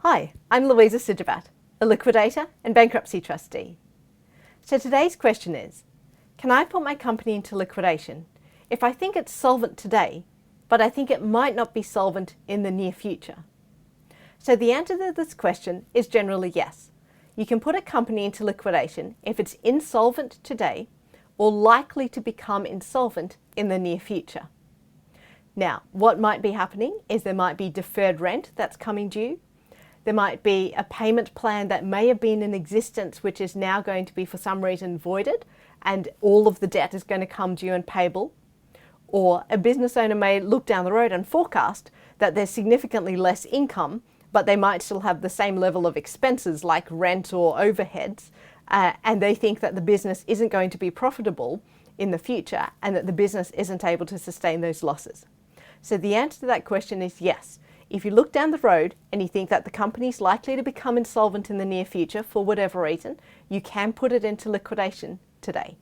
Hi, I'm Louisa Sijabat, a liquidator and bankruptcy trustee. So today's question is, can I put my company into liquidation if I think it's solvent today, but I think it might not be solvent in the near future? So the answer to this question is generally yes. You can put a company into liquidation if it's insolvent today or likely to become insolvent in the near future. Now, what might be happening is there might be deferred rent that's coming due. There might be a payment plan that may have been in existence which is now going to be for some reason voided and all of the debt is going to come due and payable. Or a business owner may look down the road and forecast that there's significantly less income, but they might still have the same level of expenses like rent or overheads, and they think that the business isn't going to be profitable in the future and that the business isn't able to sustain those losses. So the answer to that question is yes. If you look down the road and you think that the company is likely to become insolvent in the near future for whatever reason, you can put it into liquidation today.